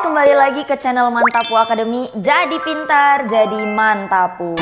kembali lagi ke channel Mantapu Academy. Jadi pintar, jadi mantapu.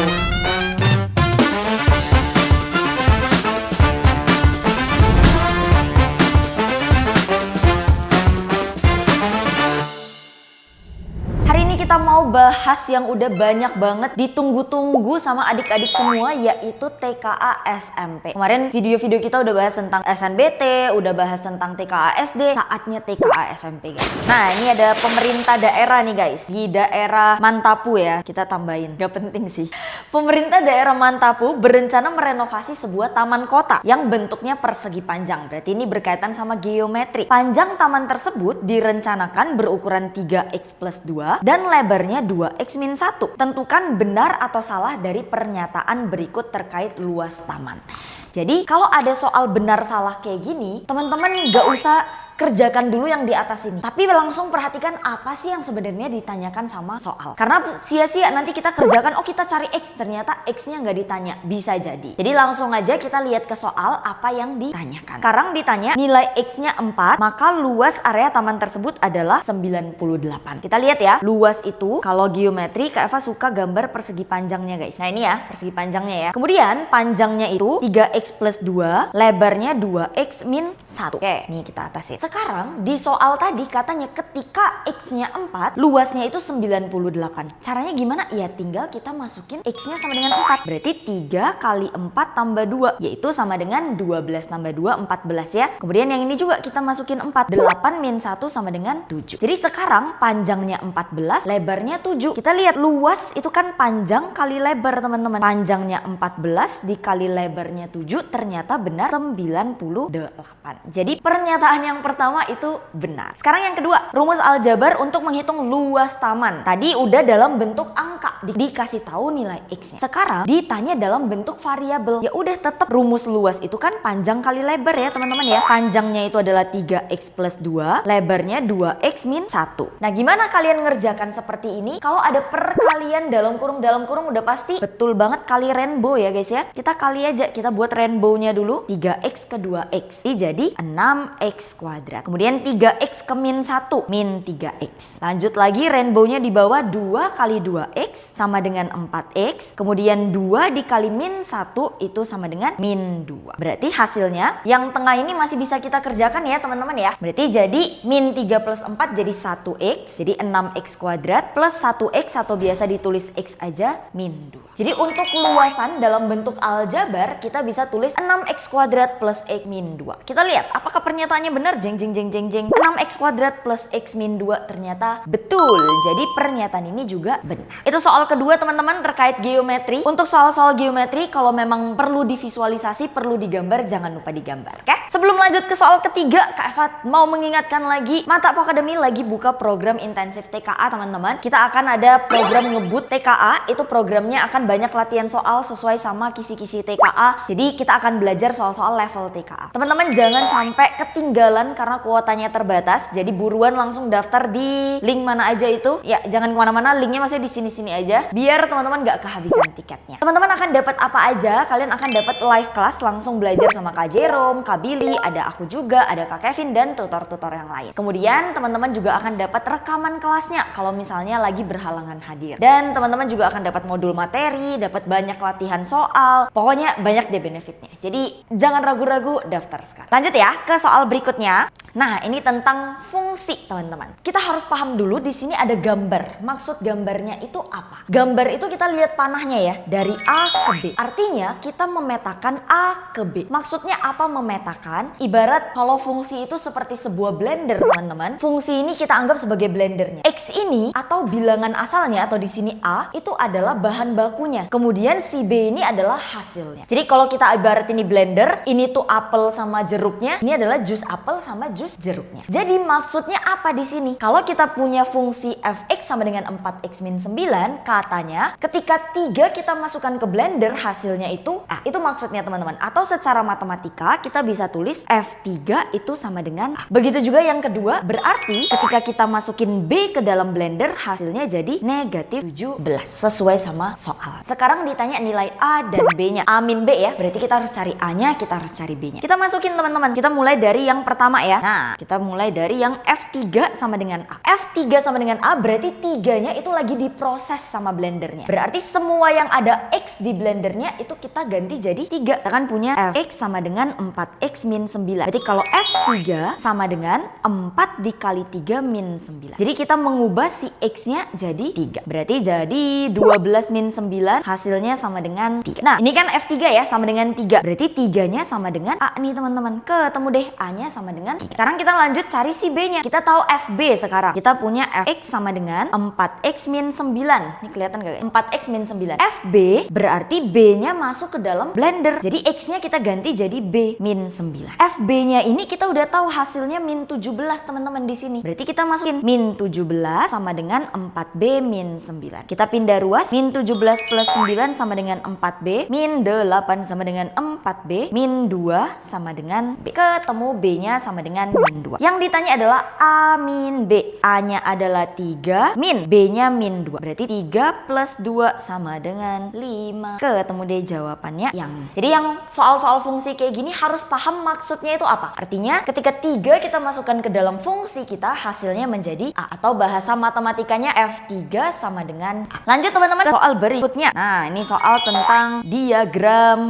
Hari ini kita mau bahas yang udah banyak banget ditunggu-tunggu sama adik-adik semua, yaitu TKA SMP. Kemarin video-video kita udah bahas tentang SNBT, udah bahas tentang TKA SD, saatnya TKA SMP guys. Nah ini ada pemerintah daerah nih guys, di daerah Mantapu ya, kita tambahin, gak penting sih. Pemerintah daerah Mantapu berencana merenovasi sebuah taman kota yang bentuknya persegi panjang, berarti ini berkaitan sama geometri. Panjang taman tersebut direncanakan berukuran 3x+2 dan lebarnya 2x-1. Tentukan benar atau salah dari pernyataan berikut terkait luas taman. Jadi kalau ada soal benar salah kayak gini, teman-teman gak usah kerjakan dulu yang di atas ini, tapi langsung perhatikan apa sih yang sebenarnya ditanyakan sama soal. Karena sia-sia nanti kita kerjakan, oh kita cari X, ternyata X-nya nggak ditanya, bisa jadi. Jadi langsung aja kita lihat ke soal apa yang ditanyakan. Sekarang ditanya nilai X-nya 4, maka luas area taman tersebut adalah 98. Kita lihat ya, luas itu kalau geometri Kak Eva suka gambar persegi panjangnya guys. Nah ini ya, persegi panjangnya ya. Kemudian panjangnya itu 3x+2, lebarnya 2x-1. Oke, nih kita atasin. Sekarang di soal tadi katanya ketika X-nya 4, luasnya itu 98. Caranya gimana? Ya tinggal kita masukin X-nya sama dengan 4. Berarti 3 kali 4 tambah 2, yaitu sama dengan 12 tambah 2, 14 ya. Kemudian yang ini juga kita masukin 4. 8 min 1 sama dengan 7. Jadi sekarang panjangnya 14, lebarnya 7. Kita lihat luas itu kan panjang kali lebar teman-teman. Panjangnya 14 dikali lebarnya 7, ternyata benar 98. Jadi pernyataan yang pertama itu benar. Sekarang yang kedua, rumus aljabar untuk menghitung luas taman. Tadi udah dalam bentuk angka, dikasih tahu nilai X-nya. Sekarang ditanya dalam bentuk variabel. Ya udah tetap rumus luas itu kan panjang kali lebar ya teman-teman ya. Panjangnya itu adalah 3x+2, lebarnya 2x-1. Nah gimana kalian ngerjakan seperti ini? Kalau ada perkalian dalam kurung udah pasti betul banget kali rainbow ya guys ya. Kita kali aja, kita buat rainbow-nya dulu. 3x ke 2x jadi 6x². Kemudian 3x ke min 1, min 3x. Lanjut lagi rainbow-nya di bawah, 2 kali 2x sama dengan 4x. Kemudian 2 dikali min 1 itu sama dengan min 2. Berarti hasilnya yang tengah ini masih bisa kita kerjakan ya teman-teman ya. Berarti jadi min 3 plus 4 jadi 1x. Jadi 6x² plus 1x atau biasa ditulis x aja min 2. Jadi untuk luasan dalam bentuk aljabar kita bisa tulis 6x² plus x min 2. Kita lihat apakah pernyataannya benar. Jeng 6x² plus x min 2 ternyata betul. Jadi pernyataan ini juga benar. Itu soal kedua teman-teman terkait geometri. Untuk soal-soal geometri kalau memang perlu divisualisasi, perlu digambar, jangan lupa digambar. Oke? Sebelum lanjut ke soal ketiga, Kak Eva mau mengingatkan lagi, Mantapu Academy lagi buka program intensif TKA teman-teman. Kita akan ada program ngebut TKA. Itu programnya akan banyak latihan soal sesuai sama kisi-kisi TKA. Jadi kita akan belajar soal-soal level TKA. Teman-teman jangan sampai ketinggalan karena kuotanya terbatas, jadi buruan langsung daftar di link mana aja itu. Ya jangan kemana-mana, linknya masih di sini-sini aja, biar teman-teman gak kehabisan tiketnya. Teman-teman akan dapat apa aja? Kalian akan dapat live class langsung belajar sama Kak Jerome, Kak Billy, ada aku juga, ada Kak Kevin dan tutor-tutor yang lain. Kemudian teman-teman juga akan dapat rekaman kelasnya kalau misalnya lagi berhalangan hadir. Dan teman-teman juga akan dapat modul materi, dapat banyak latihan soal. Pokoknya banyak deh benefitnya. Jadi jangan ragu-ragu, daftar sekarang. Lanjut ya ke soal berikutnya. Nah, ini tentang fungsi, teman-teman. Kita harus paham dulu di sini ada gambar. Maksud gambarnya itu apa? Gambar itu kita lihat panahnya ya, dari A ke B. Artinya kita memetakan A ke B. Maksudnya apa memetakan? Ibarat kalau fungsi itu seperti sebuah blender, teman-teman. Fungsi ini kita anggap sebagai blendernya. X ini atau bilangan asalnya atau di sini A itu adalah bahan bakunya. Kemudian si B ini adalah hasilnya. Jadi kalau kita ibarat ini blender, ini tuh apel sama jeruknya, ini adalah jus apel sama jus jeruknya. Jadi maksudnya apa di sini? Kalau kita punya fungsi fx sama dengan 4x min 9, katanya ketika 3 kita masukkan ke blender hasilnya itu A. Itu maksudnya teman-teman. Atau secara matematika kita bisa tulis f3 itu sama dengan A. Begitu juga yang kedua, berarti ketika kita masukin B ke dalam blender hasilnya jadi negatif 17 sesuai sama soal. Sekarang ditanya nilai A dan B-nya. A min B ya. Berarti kita harus cari A-nya, kita harus cari B-nya. Kita masukin teman-teman. Kita mulai dari yang pertama ya. ya. Nah, kita mulai dari yang F3 sama dengan A. F3 sama dengan A berarti 3-nya itu lagi diproses sama blendernya. Berarti semua yang ada X di blendernya itu kita ganti jadi 3. Kita kan punya Fx sama dengan 4x min 9. Berarti kalau F3 sama dengan 4 dikali 3 min 9. Jadi kita mengubah si X-nya jadi 3. Berarti jadi 12 min 9 hasilnya sama dengan 3. Nah, ini kan F3 ya sama dengan 3. Berarti 3-nya sama dengan A nih teman-teman. Ketemu deh A-nya sama dengan 3. Sekarang kita lanjut cari si B-nya. Kita tahu FB sekarang. Kita punya Fx sama dengan 4x min 9. Ini kelihatan gak? 4x min 9. FB berarti B-nya masuk ke dalam blender. Jadi X-nya kita ganti jadi B min 9. FB-nya ini kita udah tahu hasilnya min 17 teman-teman di sini. Berarti kita masukin min 17 sama dengan 4B min 9. Kita pindah ruas. Min 17 plus 9 sama dengan 4B. Min 8 sama dengan 4B. Min 2 sama dengan B. Ketemu B-nya sama dengan min 2. Yang ditanya adalah A min B. A-nya adalah 3. Min B-nya min 2. Berarti 3 plus 2 sama dengan 5. Ketemu deh jawabannya yang. Jadi yang soal-soal fungsi kayak gini harus paham maksudnya itu apa. Artinya ketika 3 kita masukkan ke dalam fungsi kita, hasilnya menjadi A. Atau bahasa matematikanya F3 sama dengan A. Lanjut teman-teman soal berikutnya. Nah, ini soal tentang diagram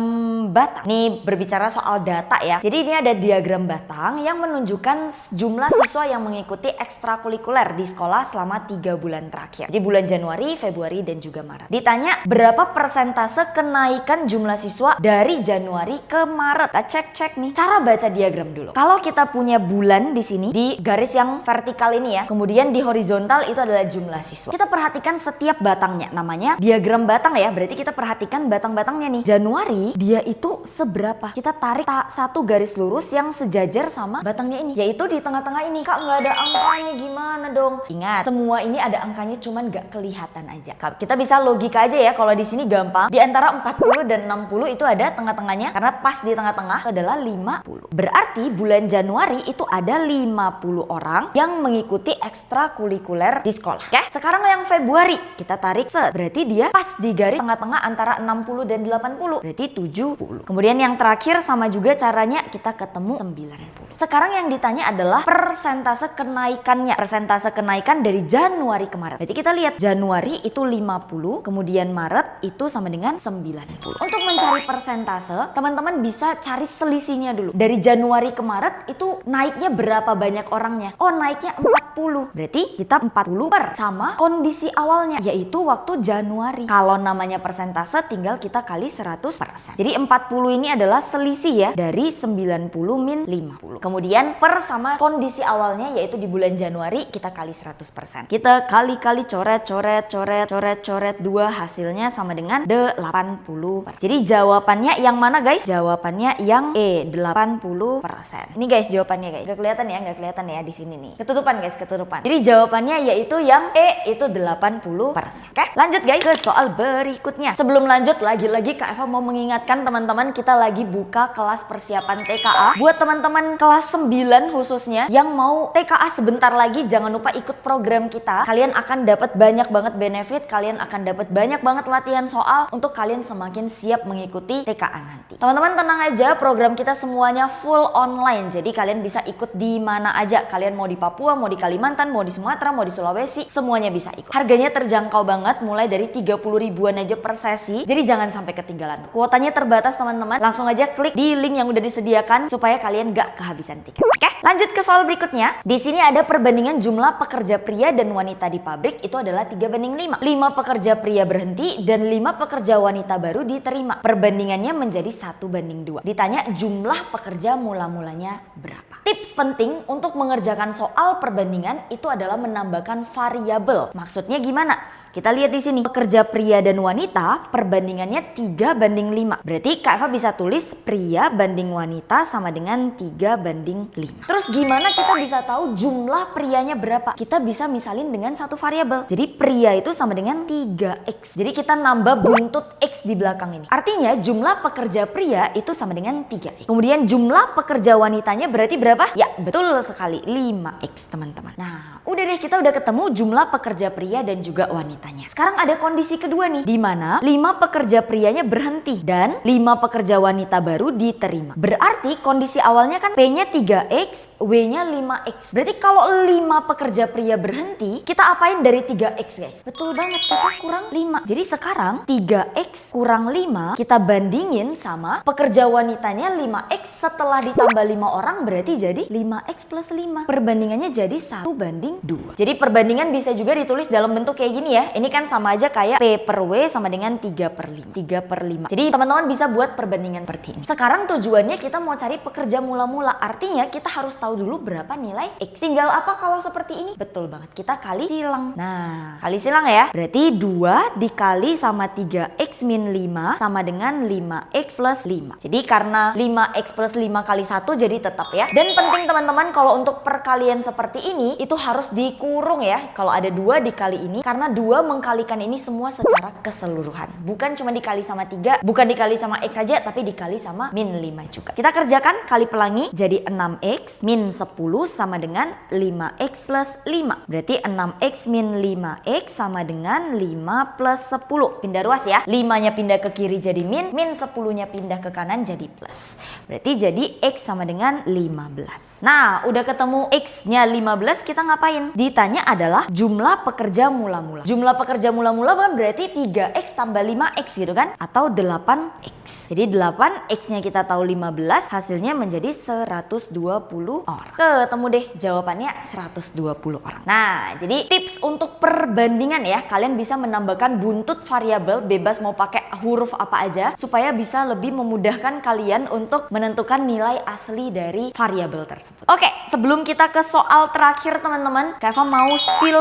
batang. Ini berbicara soal data ya. Jadi ini ada diagram batang yang menunjukkan jumlah siswa yang mengikuti ekstrakurikuler di sekolah selama 3 bulan terakhir. Di bulan Januari, Februari, dan juga Maret. Ditanya berapa persentase kenaikan jumlah siswa dari Januari ke Maret. Kita cek nih cara baca diagram dulu. Kalau kita punya bulan di sini di garis yang vertikal ini ya, kemudian di horizontal itu adalah jumlah siswa. Kita perhatikan setiap batangnya, namanya diagram batang ya. Berarti kita perhatikan batang-batangnya nih. Januari dia itu seberapa? Kita tarik satu garis lurus yang sejajar sama batangnya ini, yaitu di tengah-tengah ini. Kak, nggak ada angkanya, gimana dong? Ingat, semua ini ada angkanya cuman nggak kelihatan aja. Kita bisa logika aja ya, kalau di sini gampang. Di antara 40 dan 60 itu ada tengah-tengahnya, karena pas di tengah-tengah adalah 50. Berarti bulan Januari itu ada 50 orang yang mengikuti ekstrakurikuler di sekolah. Oke, sekarang yang Februari kita tarik set. Berarti dia pas di garis tengah-tengah antara 60 dan 80. Berarti 70. Kemudian yang terakhir sama juga caranya, kita ketemu 90. Sekarang yang ditanya adalah persentase kenaikannya. Persentase kenaikan dari Januari ke Maret. Berarti kita lihat Januari itu 50, kemudian Maret itu sama dengan 90. Untuk mencari persentase, teman-teman bisa cari selisihnya dulu. Dari Januari ke Maret itu naiknya berapa banyak orangnya? Oh, naiknya 40. Berarti kita 40 per sama kondisi awalnya, yaitu waktu Januari. Kalau namanya persentase tinggal kita kali 100%. Jadi 40 ini adalah selisih ya dari 90 min 50. Kemudian per sama kondisi awalnya yaitu di bulan Januari kita kali 100%. Kita kali-kali coret 2 hasilnya sama dengan 80%. Jadi jawabannya yang mana guys? Jawabannya yang E, 80%. Ini guys jawabannya guys. Gak kelihatan ya, gak kelihatan ya di sini nih. Ketutupan guys, ketutupan. Jadi jawabannya yaitu yang E, itu 80%. Oke, lanjut guys ke soal berikutnya. Sebelum lanjut, lagi-lagi Kak Eva mau mengingatkan teman-teman, kita lagi buka kelas persiapan TKA. Buat teman-teman kelas 9 khususnya yang mau TKA sebentar lagi, jangan lupa ikut program kita. Kalian akan dapat banyak banget benefit, kalian akan dapat banyak banget latihan soal untuk kalian semakin siap mengikuti TKA nanti. Teman-teman tenang aja, program kita semuanya full online. Jadi kalian bisa ikut di mana aja. Kalian mau di Papua, mau di Kalimantan, mau di Sumatera, mau di Sulawesi, semuanya bisa ikut. Harganya terjangkau banget, mulai dari 30 ribuan aja per sesi. Jadi jangan sampai ketinggalan. Kuotanya terbatas teman-teman. Langsung aja klik di link yang udah disediakan supaya kalian gak kehabisan tiket. Oke, lanjut ke soal berikutnya. Di sini ada perbandingan jumlah pekerja pria dan wanita di pabrik itu adalah 3:5. 5 pekerja pria berhenti dan 5 pekerja wanita baru diterima. Perbandingannya menjadi 1:2. Ditanya jumlah pekerja mula-mulanya berapa. Tips penting untuk mengerjakan soal perbandingan itu adalah menambahkan variabel. Maksudnya gimana? Kita lihat di sini, pekerja pria dan wanita perbandingannya 3:5. Berarti Kak Eva bisa tulis pria banding wanita sama dengan 3:5. Terus gimana kita bisa tahu jumlah prianya berapa? Kita bisa misalin dengan satu variabel. Jadi pria itu sama dengan 3x. Jadi kita nambah buntut x di belakang ini. Artinya jumlah pekerja pria itu sama dengan 3x. Kemudian jumlah pekerja wanitanya berarti berapa? Ya betul sekali, 5x teman-teman. Nah udah deh, kita udah ketemu jumlah pekerja pria dan juga wanita. Sekarang ada kondisi kedua nih, di mana 5 pekerja prianya berhenti dan 5 pekerja wanita baru diterima. Berarti kondisi awalnya kan P-nya 3 3X, W-nya 5X. Berarti kalau 5 pekerja pria berhenti, kita apain dari 3X guys? Betul banget, kita kurang 5. Jadi sekarang 3X kurang 5 kita bandingin sama pekerja wanitanya 5X setelah ditambah 5 orang berarti jadi 5X plus 5. Perbandingannya jadi 1:2. Jadi perbandingan bisa juga ditulis dalam bentuk kayak gini ya. Ini kan sama aja kayak P per W sama dengan 3/5. 3/5. Jadi teman-teman bisa buat perbandingan seperti ini. Sekarang tujuannya kita mau cari pekerja mula-mula. Artinya kita harus tahu dulu berapa nilai X. Tinggal apa kalau seperti ini? Betul banget, kita kali silang. Nah, kali silang ya. Berarti 2 dikali sama 3X min 5 sama dengan 5X plus 5. Jadi karena 5X plus 5 kali 1 jadi tetap ya. Dan penting teman-teman kalau untuk perkalian seperti ini itu harus dikurung ya. Kalau ada 2 dikali ini, karena 2 mengkalikan ini semua secara keseluruhan. Bukan cuma dikali sama 3, bukan dikali sama X saja, tapi dikali sama min 5 juga. Kita kerjakan kali pelangi jadi 6X min 10 sama dengan 5X plus 5. Berarti 6X min 5X sama dengan 5 plus 10. Pindah ruas ya. 5-nya pindah ke kiri jadi min 10-nya pindah ke kanan jadi plus. Berarti jadi X sama dengan 15. Nah, udah ketemu X-nya 15, kita ngapain? Ditanya adalah jumlah pekerja mula-mula. Jumlah pekerja mula-mula kan berarti 3X tambah 5X gitu kan? Atau 8X. Jadi 8X-nya kita tahu 15, hasilnya menjadi 120 orang. Ketemu deh jawabannya 120 orang. Nah, jadi tips untuk perbandingan ya, kalian bisa menambahkan buntut variabel, bebas mau pakai huruf apa aja, supaya bisa lebih memudahkan kalian untuk menentukan nilai asli dari variabel tersebut. Oke, sebelum kita ke soal terakhir teman-teman, Kak Eva mau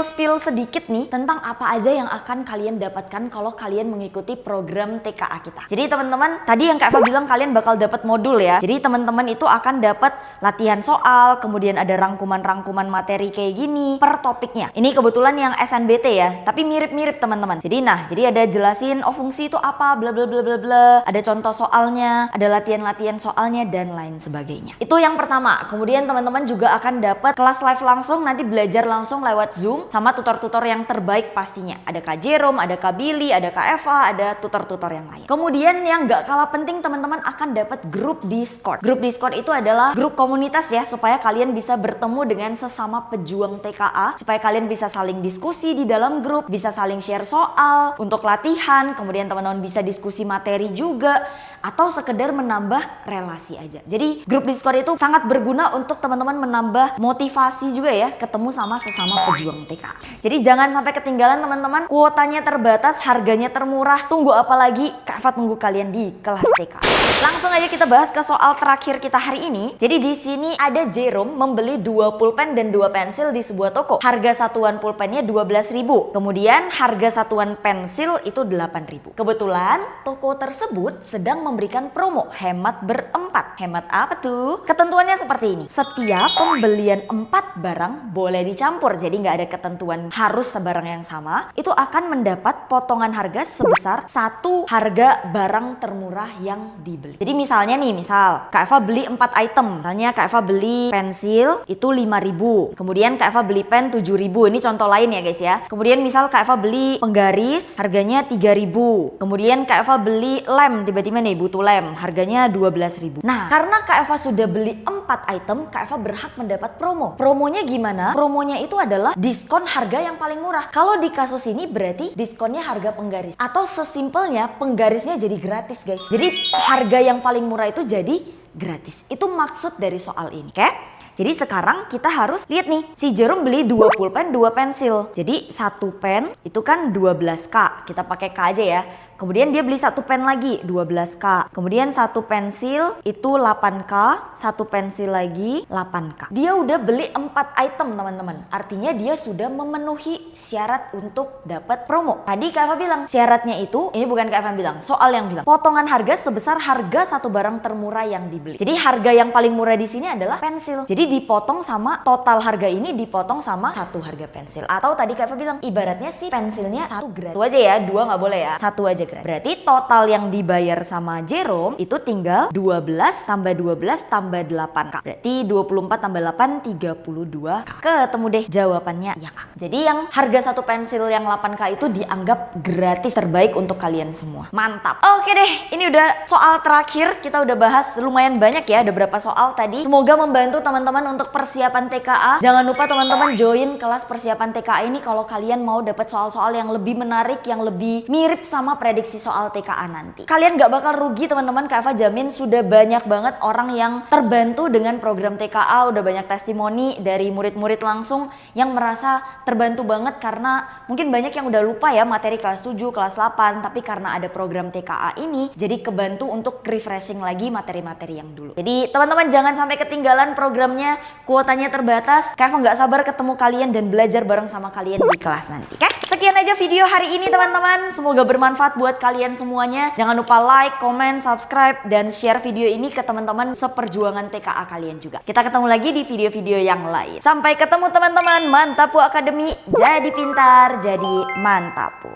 spill sedikit nih tentang apa aja yang akan kalian dapatkan kalau kalian mengikuti program TKA kita. Jadi teman-teman, tadi yang Kak Eva bilang kalian bakal dapat modul ya. Jadi teman-teman itu akan dapat latihan soal, kemudian ada rangkuman-rangkuman materi kayak gini per topiknya. Ini kebetulan yang SNBT ya, tapi mirip-mirip teman-teman. Jadi ada jelasin fungsi itu apa, bla bla bla bla bla. Ada contoh soalnya, ada latihan-latihan soalnya dan lain sebagainya. Itu yang pertama. Kemudian teman-teman juga akan dapat kelas live langsung, nanti belajar langsung lewat Zoom sama tutor-tutor yang terbaik pastinya. Ada Kak Jerome, ada Kak Billy, ada Kak Eva, ada tutor-tutor yang lain. Kemudian yang gak kalah penting teman-teman akan dapat grup Discord. Grup Discord itu adalah grup komunitas ya, supaya kalian bisa bertemu dengan sesama pejuang TKA, supaya kalian bisa saling diskusi di dalam grup, bisa saling share soal untuk latihan, kemudian teman-teman bisa diskusi materi juga, atau sekedar menambah relasi aja. Jadi grup Discord itu sangat berguna untuk teman-teman menambah motivasi juga ya, ketemu sama sesama pejuang TKA. Jadi jangan sampai ketinggalan teman-teman, kuotanya terbatas, harganya termurah. Tunggu apa lagi? Kak Eva tunggu kalian di kelas TKA. Langsung aja kita bahas ke soal terakhir kita hari ini. Jadi di sini ada Jerome membeli 2 pulpen dan 2 pensil di sebuah toko. Harga satuan pulpennya 12.000. Kemudian harga satuan pensil itu 8.000. Kebetulan toko tersebut sedang memberikan promo hemat berempat. Hemat apa tuh? Ketentuannya seperti ini. Setiap pembelian 4 barang boleh dicampur. Jadi nggak ada ketentuan harus sebarang yang sama. Itu akan mendapat potongan harga sebesar 1 harga barang termurah yang dibeli. Jadi misalnya nih, Kak Eva beli 4 item. Misalnya Kak Eva beli pensil itu 5.000. Kemudian Kak Eva beli pen 7.000. Ini contoh lain ya guys ya. Kemudian misal Kak Eva beli penggaris harganya 3.000. Kemudian Kak Eva beli lem, tiba-tiba nih butuh lem, harganya 12.000. Nah, karena Kak Eva sudah beli 4 item, Kak Eva berhak mendapat promo. Promonya gimana? Promonya itu adalah diskon harga yang paling murah. Kalau di kasus ini berarti diskonnya harga penggaris. Atau sesimpelnya penggarisnya jadi gratis guys. Jadi harga yang paling murah itu jadi gratis. Itu maksud dari soal ini, oke? Jadi sekarang kita harus lihat nih, si Jerome beli 2 pulpen, 2 pensil. Jadi 1 pen itu kan 12K. Kita pakai K aja ya. Kemudian dia beli 1 pen lagi 12K. Kemudian 1 pensil itu 8K, 1 pensil lagi 8K. Dia udah beli 4 item teman-teman. Artinya dia sudah memenuhi syarat untuk dapat promo. Tadi Kak Eva bilang syaratnya itu, ini bukan Kak Eva bilang, soal yang bilang potongan harga sebesar harga 1 barang termurah yang dibeli. Jadi harga yang paling murah di sini adalah pensil. Jadi dipotong sama total harga ini dipotong sama 1 harga pensil. Atau tadi Kak Eva bilang ibaratnya sih pensilnya 1 gratis. 1 aja ya, 2 nggak boleh ya. 1 aja gratis. Berarti total yang dibayar sama Jerome itu tinggal 12 tambah 12 tambah 8K. Berarti 24 tambah 8 32K. Ketemu deh jawabannya iya Kak. Jadi yang harga satu pensil yang 8K itu dianggap gratis, terbaik untuk kalian semua. Mantap. Oke deh, ini udah soal terakhir. Kita udah bahas lumayan banyak ya, ada berapa soal tadi. Semoga membantu teman-teman untuk persiapan TKA. Jangan lupa teman-teman join kelas persiapan TKA ini kalau kalian mau dapat soal-soal yang lebih menarik, yang lebih mirip sama prediksi soal TKA nanti. Kalian gak bakal rugi teman-teman, Kak Eva jamin sudah banyak banget orang yang terbantu dengan program TKA, udah banyak testimoni dari murid-murid langsung yang merasa terbantu banget karena mungkin banyak yang udah lupa ya materi kelas 7, kelas 8, tapi karena ada program TKA ini jadi kebantu untuk refreshing lagi materi-materi yang dulu. Jadi teman-teman jangan sampai ketinggalan programnya, kuotanya terbatas. Kak Eva gak sabar ketemu kalian dan belajar bareng sama kalian di kelas nanti. Oke? Sekian aja video hari ini teman-teman, semoga bermanfaat buat kalian semuanya. Jangan lupa like, comment, subscribe, dan share video ini ke teman-teman seperjuangan TKA kalian juga. Kita ketemu lagi di video-video yang lain. Sampai ketemu teman-teman, Mantapu Academy, jadi pintar, jadi mantapu.